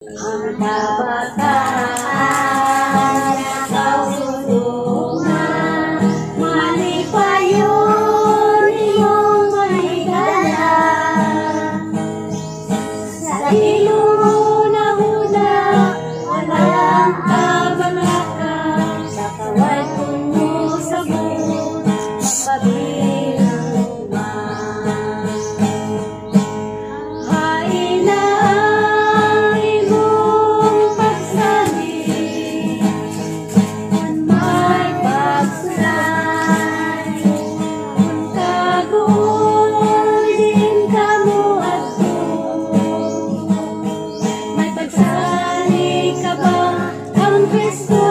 Ang kabataan kaulungan, malipayon iyong maligaya. Sa ilong na hula, walang kabalakan, sa kawal tungo sa buong pabilang man. Hain na ang imong pagsalig, kung may pagsulay, kung kagool din ka mo ato. May pagsalig ka ba ang Kristo?